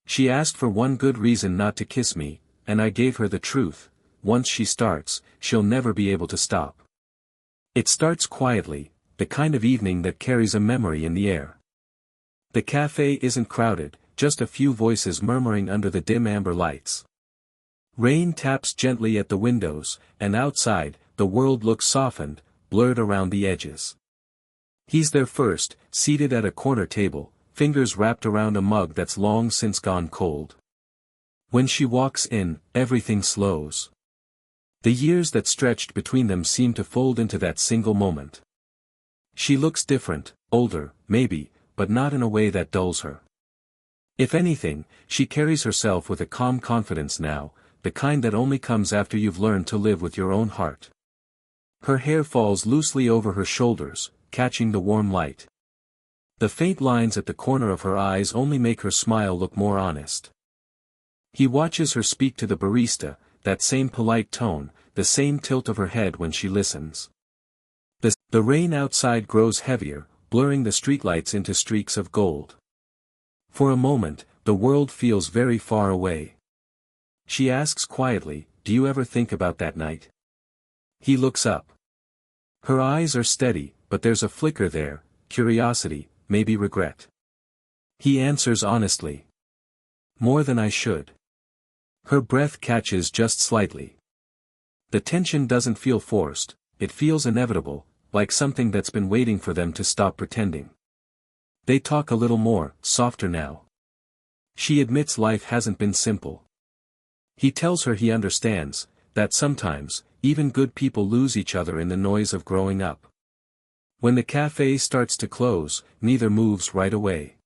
She asked for one good reason not to kiss me, and I gave her the truth. Once she starts, she'll never be able to stop. It starts quietly, the kind of evening that carries a memory in the air. The cafe isn't crowded, just a few voices murmuring under the dim amber lights. Rain taps gently at the windows, and outside, the world looks softened, blurred around the edges. He's there first, seated at a corner table, fingers wrapped around a mug that's long since gone cold. When she walks in, everything slows. The years that stretched between them seem to fold into that single moment. She looks different, older, maybe, but not in a way that dulls her. If anything, she carries herself with a calm confidence now, the kind that only comes after you've learned to live with your own heart. Her hair falls loosely over her shoulders, catching the warm light. The faint lines at the corner of her eyes only make her smile look more honest. He watches her speak to the barista, that same polite tone, the same tilt of her head when she listens. The rain outside grows heavier, blurring the streetlights into streaks of gold. For a moment, the world feels very far away. She asks quietly, "Do you ever think about that night?" He looks up. Her eyes are steady, but there's a flicker there, curiosity, maybe regret. He answers honestly. "More than I should." Her breath catches just slightly. The tension doesn't feel forced, it feels inevitable, like something that's been waiting for them to stop pretending. They talk a little more, softer now. She admits life hasn't been simple. He tells her he understands, that sometimes, even good people lose each other in the noise of growing up. When the cafe starts to close, neither moves right away.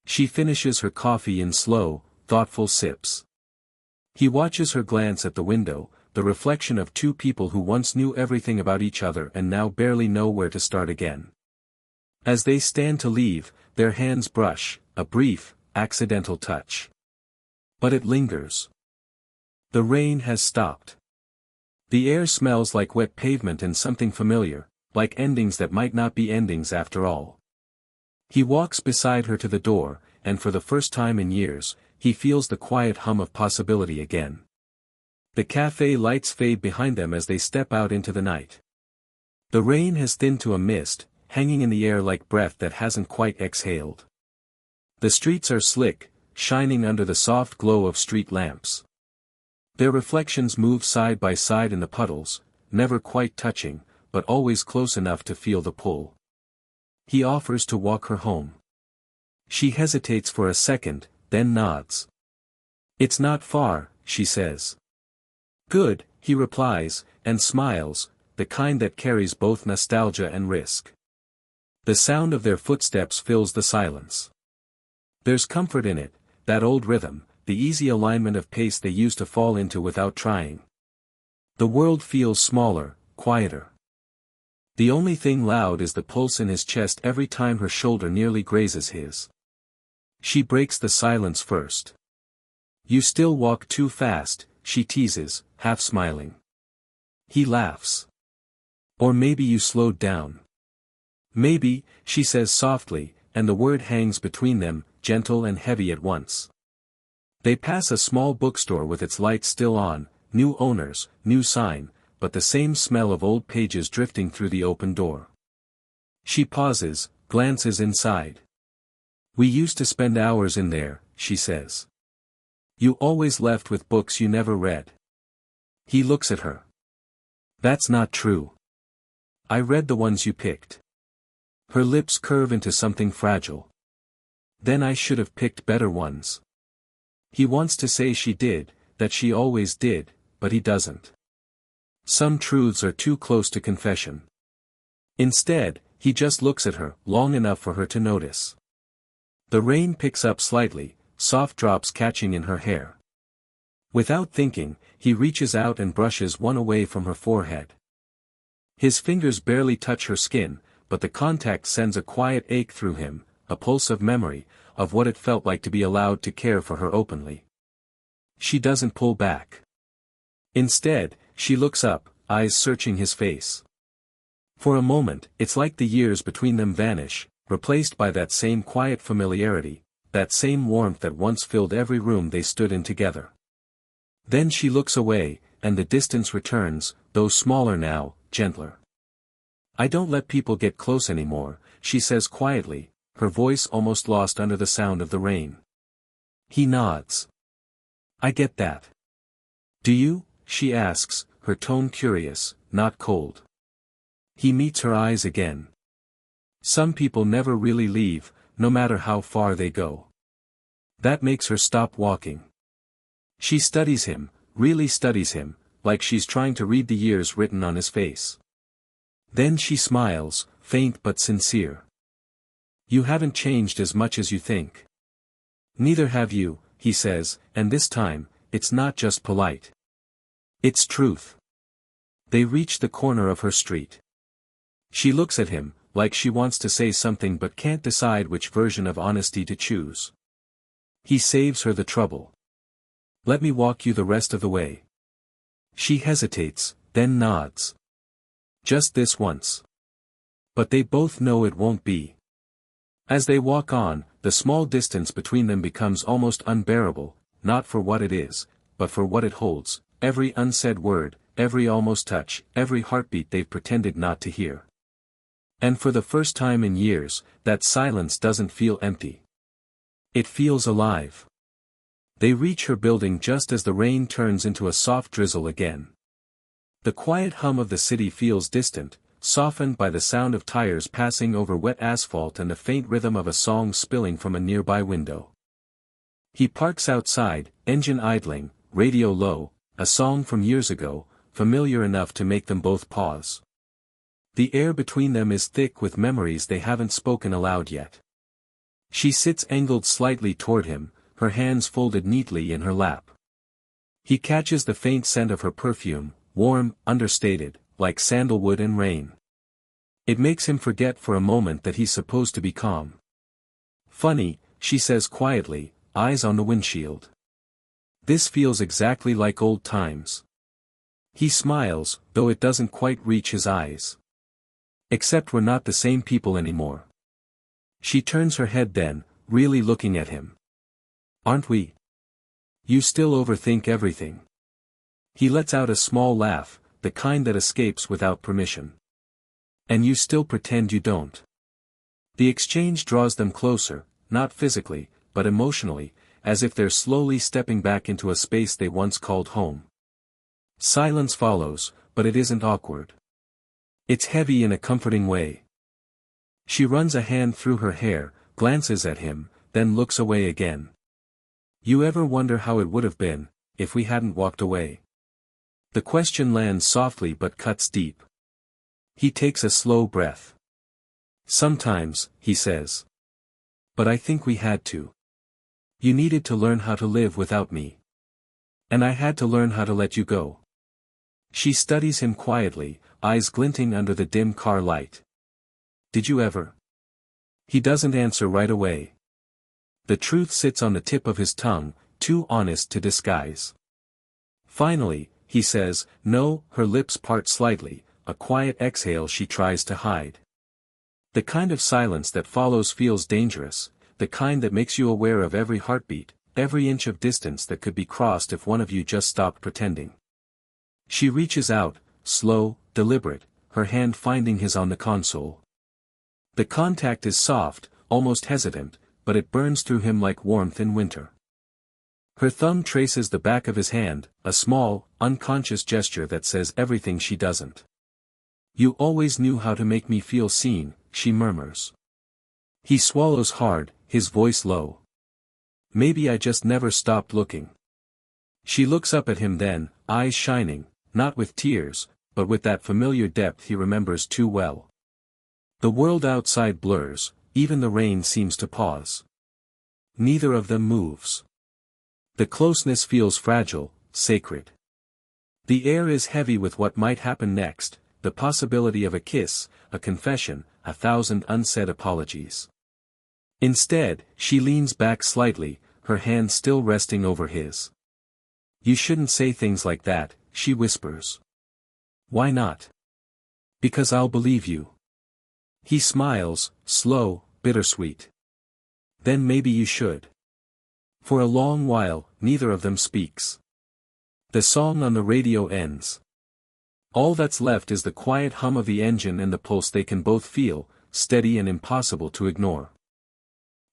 She finishes her coffee in slow, thoughtful sips. He watches her glance at the window, the reflection of two people who once knew everything about each other and now barely know where to start again. As they stand to leave, their hands brush, a brief, accidental touch. But it lingers. The rain has stopped. The air smells like wet pavement and something familiar, like endings that might not be endings after all. He walks beside her to the door, and for the first time in years, he feels the quiet hum of possibility again. The cafe lights fade behind them as they step out into the night. The rain has thinned to a mist, hanging in the air like breath that hasn't quite exhaled. The streets are slick, shining under the soft glow of street lamps. Their reflections move side by side in the puddles, never quite touching, but always close enough to feel the pull. He offers to walk her home. She hesitates for a second, then nods. "It's not far," she says. "Good," he replies, and smiles, the kind that carries both nostalgia and risk. The sound of their footsteps fills the silence. There's comfort in it, that old rhythm, the easy alignment of pace they used to fall into without trying. The world feels smaller, quieter. The only thing loud is the pulse in his chest every time her shoulder nearly grazes his. She breaks the silence first. "You still walk too fast," she teases, half smiling. He laughs. "Or maybe you slowed down." "Maybe," she says softly, and the word hangs between them, gentle and heavy at once. They pass a small bookstore with its lights still on, new owners, new sign, but the same smell of old pages drifting through the open door. She pauses, glances inside. "We used to spend hours in there," she says. "You always left with books you never read." He looks at her. "That's not true. I read the ones you picked." Her lips curve into something fragile. "Then I should have picked better ones." He wants to say she did, that she always did, but he doesn't. Some truths are too close to confession. Instead, he just looks at her, long enough for her to notice. The rain picks up slightly, soft drops catching in her hair. Without thinking, he reaches out and brushes one away from her forehead. His fingers barely touch her skin, but the contact sends a quiet ache through him, a pulse of memory, of what it felt like to be allowed to care for her openly. She doesn't pull back. Instead, she looks up, eyes searching his face. For a moment, it's like the years between them vanish, replaced by that same quiet familiarity, that same warmth that once filled every room they stood in together. Then she looks away, and the distance returns, though smaller now, gentler. "I don't let people get close anymore," she says quietly, her voice almost lost under the sound of the rain. He nods. "I get that." "Do you?" she asks, her tone curious, not cold. He meets her eyes again. "Some people never really leave, no matter how far they go." That makes her stop walking. She studies him, really studies him, like she's trying to read the years written on his face. Then she smiles, faint but sincere. "You haven't changed as much as you think." "Neither have you," he says, and this time, it's not just polite. It's truth. They reach the corner of her street. She looks at him, like she wants to say something but can't decide which version of honesty to choose. He saves her the trouble. "Let me walk you the rest of the way." She hesitates, then nods. "Just this once." But they both know it won't be. As they walk on, the small distance between them becomes almost unbearable, not for what it is, but for what it holds, every unsaid word, every almost touch, every heartbeat they've pretended not to hear. And for the first time in years, that silence doesn't feel empty. It feels alive. They reach her building just as the rain turns into a soft drizzle again. The quiet hum of the city feels distant, softened by the sound of tires passing over wet asphalt and the faint rhythm of a song spilling from a nearby window. He parks outside, engine idling, radio low, a song from years ago, familiar enough to make them both pause. The air between them is thick with memories they haven't spoken aloud yet. She sits angled slightly toward him, her hands folded neatly in her lap. He catches the faint scent of her perfume, warm, understated, like sandalwood and rain. It makes him forget for a moment that he's supposed to be calm. "Funny," she says quietly, eyes on the windshield. "This feels exactly like old times." He smiles, though it doesn't quite reach his eyes. "Except we're not the same people anymore." She turns her head then, really looking at him. "Aren't we? You still overthink everything." He lets out a small laugh, the kind that escapes without permission. "And you still pretend you don't." The exchange draws them closer, not physically, but emotionally, as if they're slowly stepping back into a space they once called home. Silence follows, but it isn't awkward. It's heavy in a comforting way. She runs a hand through her hair, glances at him, then looks away again. "You ever wonder how it would have been, if we hadn't walked away?" The question lands softly but cuts deep. He takes a slow breath. "Sometimes," he says. "But I think we had to. You needed to learn how to live without me. And I had to learn how to let you go." She studies him quietly, eyes glinting under the dim car light. "Did you ever?" He doesn't answer right away. The truth sits on the tip of his tongue, too honest to disguise. Finally, he says, "No." Her lips part slightly, a quiet exhale she tries to hide. The kind of silence that follows feels dangerous, the kind that makes you aware of every heartbeat, every inch of distance that could be crossed if one of you just stopped pretending. She reaches out, slow, deliberate, her hand finding his on the console. The contact is soft, almost hesitant, but it burns through him like warmth in winter. Her thumb traces the back of his hand, a small, unconscious gesture that says everything she doesn't. "You always knew how to make me feel seen," she murmurs. He swallows hard, his voice low. "Maybe I just never stopped looking." She looks up at him then, eyes shining, not with tears, but with that familiar depth he remembers too well. The world outside blurs, even the rain seems to pause. Neither of them moves. The closeness feels fragile, sacred. The air is heavy with what might happen next, the possibility of a kiss, a confession, 1,000 unsaid apologies. Instead, she leans back slightly, her hand still resting over his. "You shouldn't say things like that," she whispers. "Why not?" "Because I'll believe you." He smiles, slow, bittersweet. Then maybe you should. For a long while, neither of them speaks. The song on the radio ends. All that's left is the quiet hum of the engine and the pulse they can both feel, steady and impossible to ignore.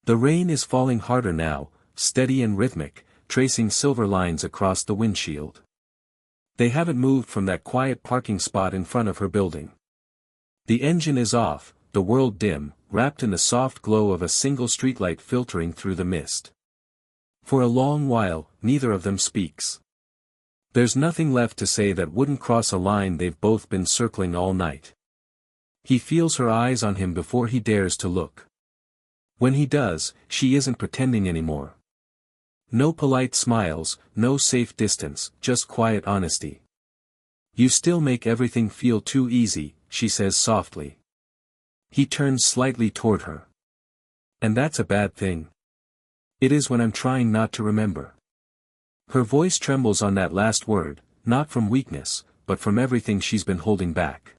The rain is falling harder now, steady and rhythmic, tracing silver lines across the windshield. They haven't moved from that quiet parking spot in front of her building. The engine is off, the world dim, wrapped in the soft glow of a single streetlight filtering through the mist. For a long while, neither of them speaks. There's nothing left to say that wouldn't cross a line they've both been circling all night. He feels her eyes on him before he dares to look. When he does, she isn't pretending anymore. No polite smiles, no safe distance, just quiet honesty. You still make everything feel too easy, she says softly. He turns slightly toward her. And that's a bad thing. It is when I'm trying not to remember. Her voice trembles on that last word, not from weakness, but from everything she's been holding back.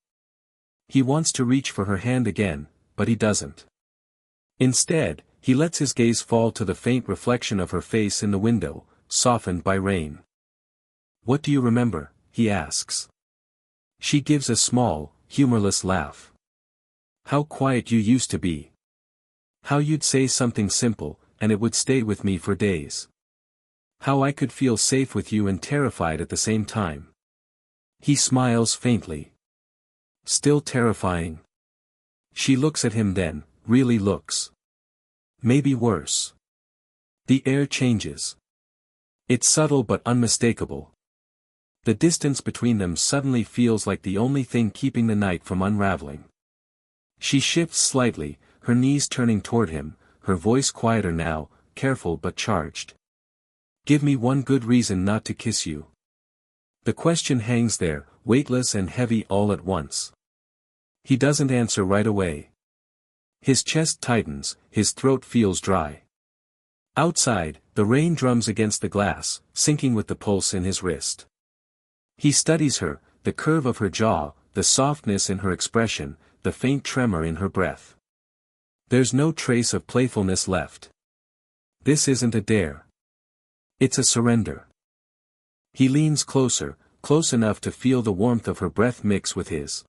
He wants to reach for her hand again, but he doesn't. Instead, he lets his gaze fall to the faint reflection of her face in the window, softened by rain. What do you remember? He asks. She gives a small, humorless laugh. How quiet you used to be. How you'd say something simple, and it would stay with me for days. How I could feel safe with you and terrified at the same time. He smiles faintly. Still terrifying. She looks at him then, really looks. Maybe worse. The air changes. It's subtle but unmistakable. The distance between them suddenly feels like the only thing keeping the night from unraveling. She shifts slightly, her knees turning toward him, her voice quieter now, careful but charged. Give me one good reason not to kiss you. The question hangs there, weightless and heavy all at once. He doesn't answer right away. His chest tightens, his throat feels dry. Outside, the rain drums against the glass, sinking with the pulse in his wrist. He studies her, the curve of her jaw, the softness in her expression, the faint tremor in her breath. There's no trace of playfulness left. This isn't a dare. It's a surrender. He leans closer, close enough to feel the warmth of her breath mix with his.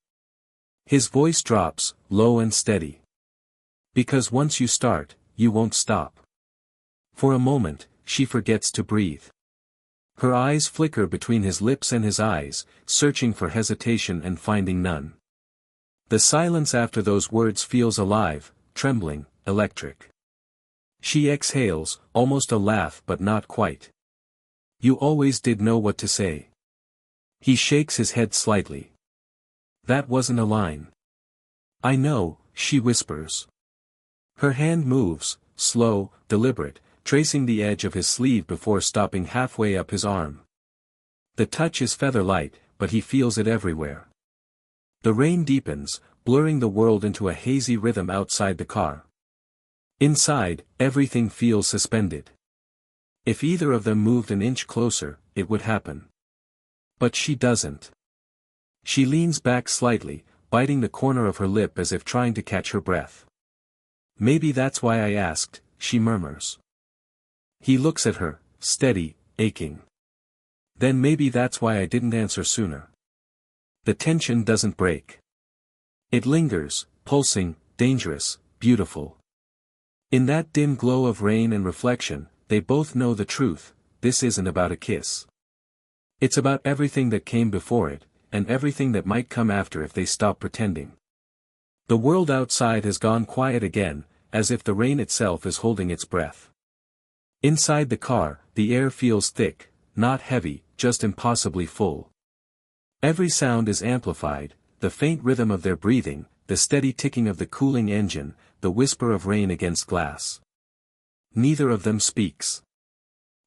His voice drops, low and steady. Because once you start, you won't stop. For a moment, she forgets to breathe. Her eyes flicker between his lips and his eyes, searching for hesitation and finding none. The silence after those words feels alive, trembling, electric. She exhales, almost a laugh but not quite. You always did know what to say. He shakes his head slightly. That wasn't a line. I know, she whispers. Her hand moves, slow, deliberate, tracing the edge of his sleeve before stopping halfway up his arm. The touch is feather-light, but he feels it everywhere. The rain deepens, blurring the world into a hazy rhythm outside the car. Inside, everything feels suspended. If either of them moved an inch closer, it would happen. But she doesn't. She leans back slightly, biting the corner of her lip as if trying to catch her breath. Maybe that's why I asked, she murmurs. He looks at her, steady, aching. Then maybe that's why I didn't answer sooner. The tension doesn't break. It lingers, pulsing, dangerous, beautiful. In that dim glow of rain and reflection, they both know the truth, this isn't about a kiss. It's about everything that came before it, and everything that might come after if they stop pretending. The world outside has gone quiet again, as if the rain itself is holding its breath. Inside the car, the air feels thick, not heavy, just impossibly full. Every sound is amplified, the faint rhythm of their breathing, the steady ticking of the cooling engine, the whisper of rain against glass. Neither of them speaks.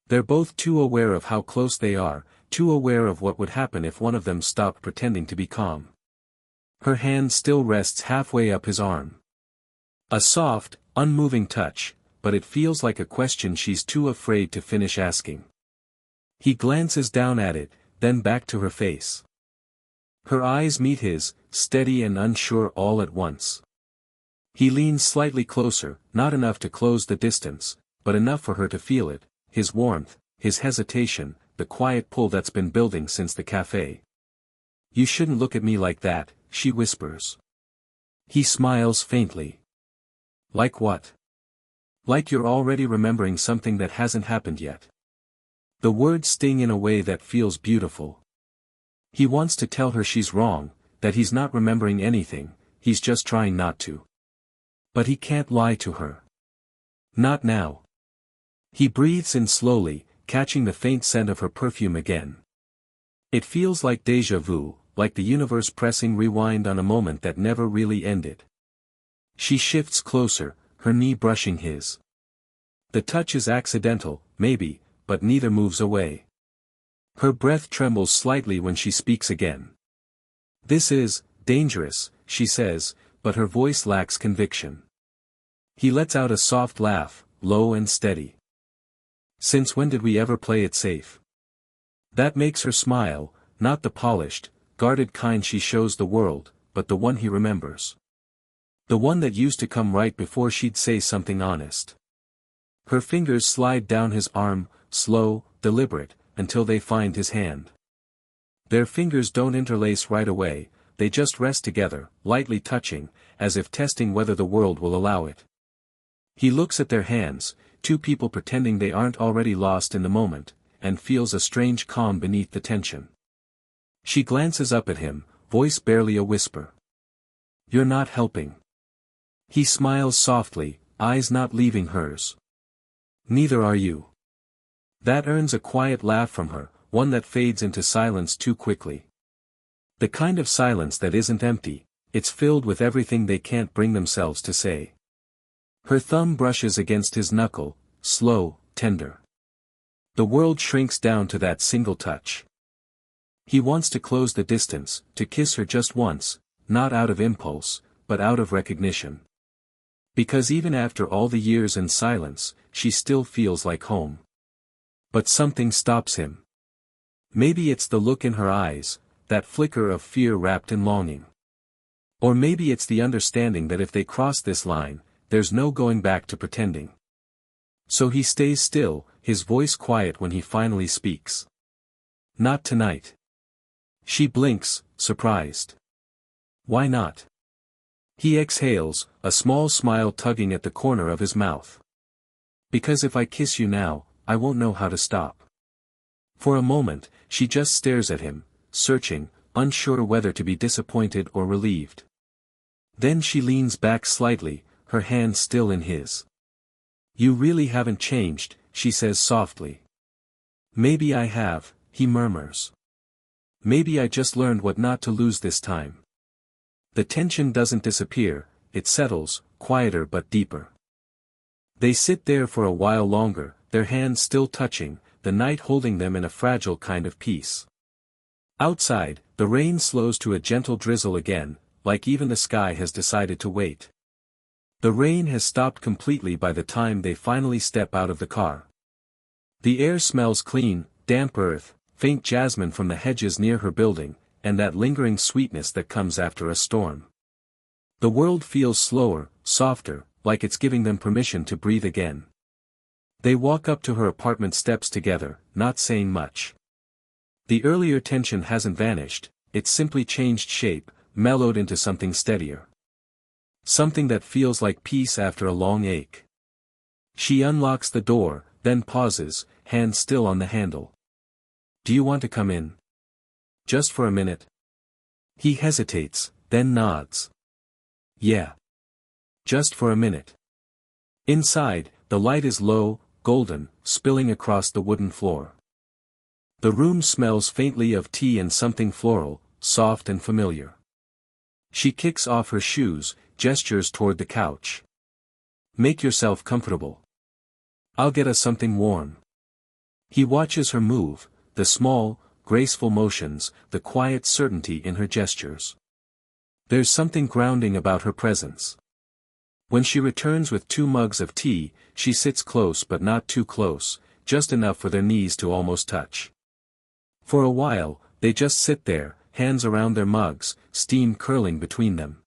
They're both too aware of how close they are, too aware of what would happen if one of them stopped pretending to be calm. Her hand still rests halfway up his arm. A soft, unmoving touch, but it feels like a question she's too afraid to finish asking. He glances down at it, then back to her face. Her eyes meet his, steady and unsure all at once. He leans slightly closer, not enough to close the distance, but enough for her to feel it, his warmth, his hesitation, the quiet pull that's been building since the cafe. "You shouldn't look at me like that," she whispers. He smiles faintly. "Like what?" "Like you're already remembering something that hasn't happened yet." The words sting in a way that feels beautiful. He wants to tell her she's wrong, that he's not remembering anything, he's just trying not to. But he can't lie to her. Not now. He breathes in slowly, catching the faint scent of her perfume again. It feels like déjà vu, like the universe pressing rewind on a moment that never really ended. She shifts closer, her knee brushing his. The touch is accidental, maybe, but neither moves away. Her breath trembles slightly when she speaks again. "This is dangerous," she says, but her voice lacks conviction. He lets out a soft laugh, low and steady. "Since when did we ever play it safe?" That makes her smile, not the polished, guarded kind she shows the world, but the one he remembers. The one that used to come right before she'd say something honest. Her fingers slide down his arm, slow, deliberate, until they find his hand. Their fingers don't interlace right away, they just rest together, lightly touching, as if testing whether the world will allow it. He looks at their hands, two people pretending they aren't already lost in the moment, and feels a strange calm beneath the tension. She glances up at him, voice barely a whisper. "You're not helping." He smiles softly, eyes not leaving hers. "Neither are you." That earns a quiet laugh from her, one that fades into silence too quickly. The kind of silence that isn't empty, it's filled with everything they can't bring themselves to say. Her thumb brushes against his knuckle, slow, tender. The world shrinks down to that single touch. He wants to close the distance, to kiss her just once, not out of impulse, but out of recognition. Because even after all the years in silence, she still feels like home. But something stops him. Maybe it's the look in her eyes, that flicker of fear wrapped in longing. Or maybe it's the understanding that if they cross this line, there's no going back to pretending. So he stays still, his voice quiet when he finally speaks. "Not tonight." She blinks, surprised. "Why not?" He exhales, a small smile tugging at the corner of his mouth. "Because if I kiss you now, I won't know how to stop." For a moment, she just stares at him, searching, unsure whether to be disappointed or relieved. Then she leans back slightly, her hand still in his. "You really haven't changed," she says softly. "Maybe I have," he murmurs. "Maybe I just learned what not to lose this time." The tension doesn't disappear, it settles, quieter but deeper. They sit there for a while longer, their hands still touching, the night holding them in a fragile kind of peace. Outside, the rain slows to a gentle drizzle again, like even the sky has decided to wait. The rain has stopped completely by the time they finally step out of the car. The air smells clean, damp earth, faint jasmine from the hedges near her building, and that lingering sweetness that comes after a storm. The world feels slower, softer, like it's giving them permission to breathe again. They walk up to her apartment steps together, not saying much. The earlier tension hasn't vanished, it's simply changed shape, mellowed into something steadier. Something that feels like peace after a long ache. She unlocks the door, then pauses, hand still on the handle. "Do you want to come in? Just for a minute?" He hesitates, then nods. "Yeah. Just for a minute." Inside, the light is low, golden, spilling across the wooden floor. The room smells faintly of tea and something floral, soft and familiar. She kicks off her shoes, gestures toward the couch. "Make yourself comfortable. I'll get us something warm." He watches her move, the small, graceful motions, the quiet certainty in her gestures. There's something grounding about her presence. When she returns with 2 mugs of tea, she sits close but not too close, just enough for their knees to almost touch. For a while, they just sit there, hands around their mugs, steam curling between them.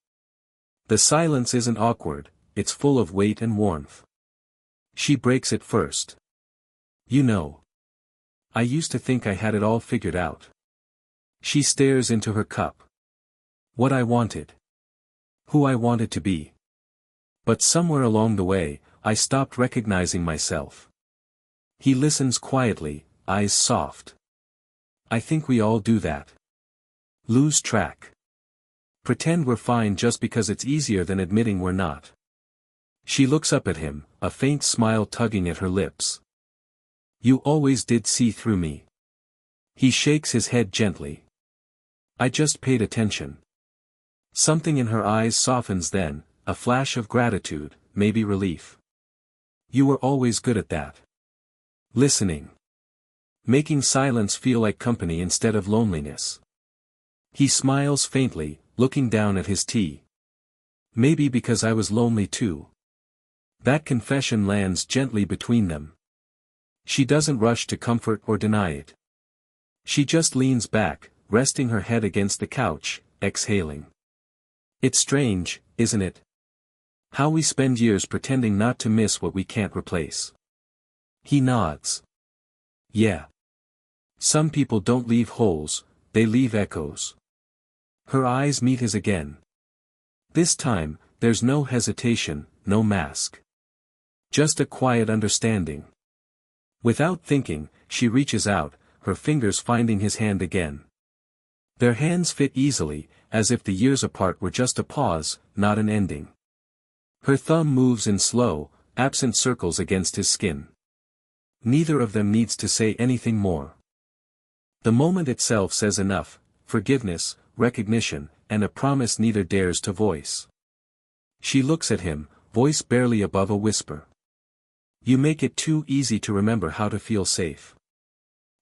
The silence isn't awkward, it's full of weight and warmth. She breaks it first. You know. I used to think I had it all figured out. She stares into her cup. What I wanted. Who I wanted to be. But somewhere along the way, I stopped recognizing myself. He listens quietly, eyes soft. I think we all do that. Lose track. Pretend we're fine just because it's easier than admitting we're not. She looks up at him, a faint smile tugging at her lips. You always did see through me. He shakes his head gently. I just paid attention. Something in her eyes softens then, a flash of gratitude, maybe relief. You were always good at that. Listening. Making silence feel like company instead of loneliness. He smiles faintly, looking down at his tea. Maybe because I was lonely too. That confession lands gently between them. She doesn't rush to comfort or deny it. She just leans back, resting her head against the couch, exhaling. It's strange, isn't it? How we spend years pretending not to miss what we can't replace. He nods. Yeah. Some people don't leave holes, they leave echoes. Her eyes meet his again. This time, there's no hesitation, no mask. Just a quiet understanding. Without thinking, she reaches out, her fingers finding his hand again. Their hands fit easily, as if the years apart were just a pause, not an ending. Her thumb moves in slow, absent circles against his skin. Neither of them needs to say anything more. The moment itself says enough, forgiveness, recognition, and a promise neither dares to voice. She looks at him, voice barely above a whisper. You make it too easy to remember how to feel safe.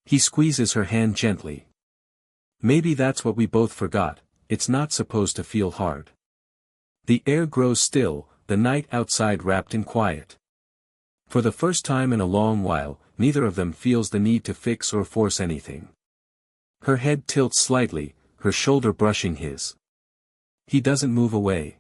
He squeezes her hand gently. Maybe that's what we both forgot, it's not supposed to feel hard. The air grows still, the night outside wrapped in quiet. For the first time in a long while, neither of them feels the need to fix or force anything. Her head tilts slightly, her shoulder brushing his. He doesn't move away.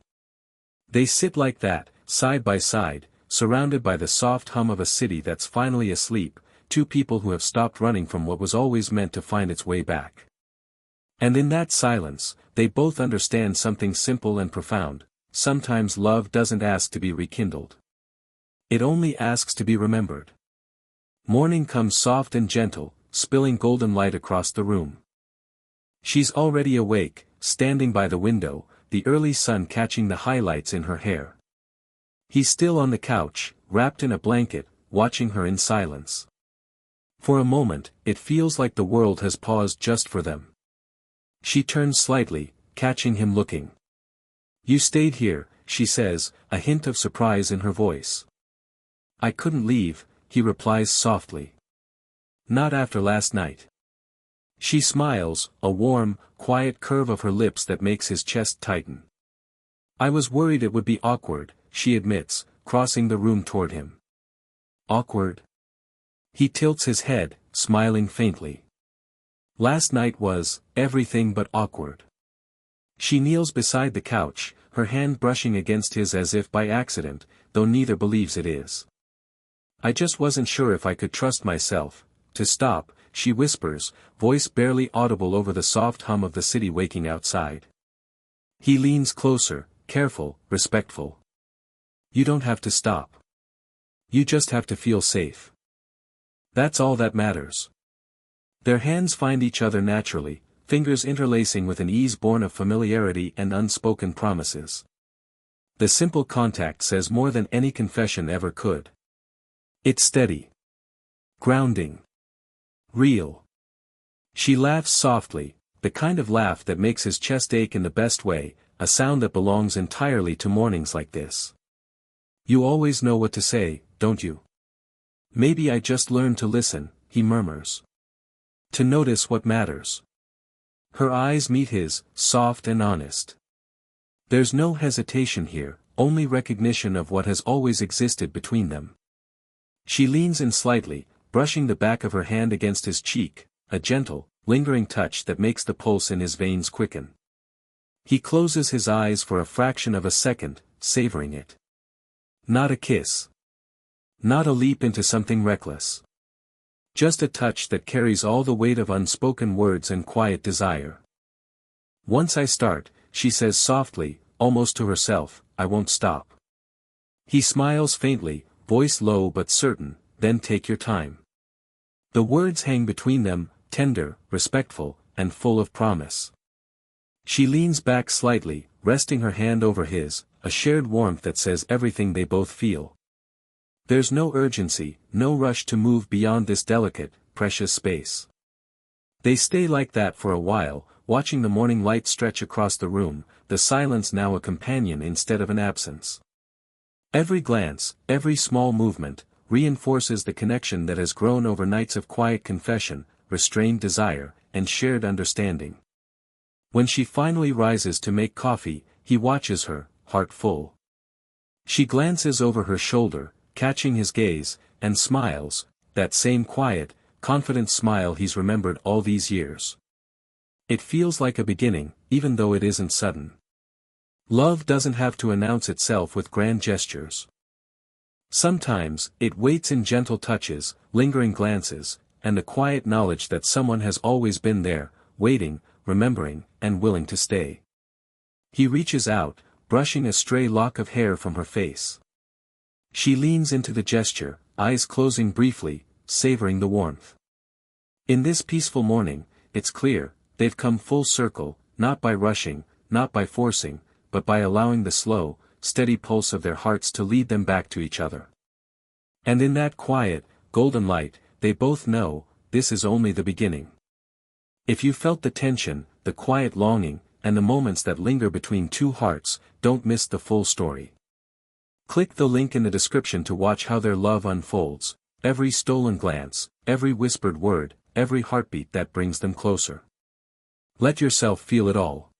They sit like that, side by side, surrounded by the soft hum of a city that's finally asleep, two people who have stopped running from what was always meant to find its way back. And in that silence, they both understand something simple and profound. Sometimes love doesn't ask to be rekindled. It only asks to be remembered. Morning comes soft and gentle, spilling golden light across the room. She's already awake, standing by the window, the early sun catching the highlights in her hair. He's still on the couch, wrapped in a blanket, watching her in silence. For a moment, it feels like the world has paused just for them. She turns slightly, catching him looking. You stayed here, she says, a hint of surprise in her voice. I couldn't leave, he replies softly. Not after last night. She smiles, a warm, quiet curve of her lips that makes his chest tighten. I was worried it would be awkward, she admits, crossing the room toward him. Awkward? He tilts his head, smiling faintly. Last night was, everything but awkward. She kneels beside the couch, her hand brushing against his as if by accident, though neither believes it is. I just wasn't sure if I could trust myself. To stop, she whispers, voice barely audible over the soft hum of the city waking outside. He leans closer, careful, respectful. You don't have to stop. You just have to feel safe. That's all that matters. Their hands find each other naturally, fingers interlacing with an ease born of familiarity and unspoken promises. The simple contact says more than any confession ever could. It's steady. Grounding. Real. She laughs softly, the kind of laugh that makes his chest ache in the best way, a sound that belongs entirely to mornings like this. You always know what to say, don't you? Maybe I just learned to listen, he murmurs. To notice what matters. Her eyes meet his, soft and honest. There's no hesitation here, only recognition of what has always existed between them. She leans in slightly, brushing the back of her hand against his cheek, a gentle, lingering touch that makes the pulse in his veins quicken. He closes his eyes for a fraction of a second, savoring it. Not a kiss. Not a leap into something reckless. Just a touch that carries all the weight of unspoken words and quiet desire. Once I start, she says softly, almost to herself, I won't stop. He smiles faintly, voice low but certain, then take your time. The words hang between them, tender, respectful, and full of promise. She leans back slightly, resting her hand over his, a shared warmth that says everything they both feel. There's no urgency, no rush to move beyond this delicate, precious space. They stay like that for a while, watching the morning light stretch across the room, the silence now a companion instead of an absence. Every glance, every small movement, reinforces the connection that has grown over nights of quiet confession, restrained desire, and shared understanding. When she finally rises to make coffee, he watches her, heart full. She glances over her shoulder, catching his gaze, and smiles, that same quiet, confident smile he's remembered all these years. It feels like a beginning, even though it isn't sudden. Love doesn't have to announce itself with grand gestures. Sometimes, it waits in gentle touches, lingering glances, and the quiet knowledge that someone has always been there, waiting, remembering, and willing to stay. He reaches out, brushing a stray lock of hair from her face. She leans into the gesture, eyes closing briefly, savoring the warmth. In this peaceful morning, it's clear, they've come full circle, not by rushing, not by forcing, but by allowing the slow, steady pulse of their hearts to lead them back to each other. And in that quiet, golden light, they both know, this is only the beginning. If you felt the tension, the quiet longing, and the moments that linger between two hearts, don't miss the full story. Click the link in the description to watch how their love unfolds, every stolen glance, every whispered word, every heartbeat that brings them closer. Let yourself feel it all.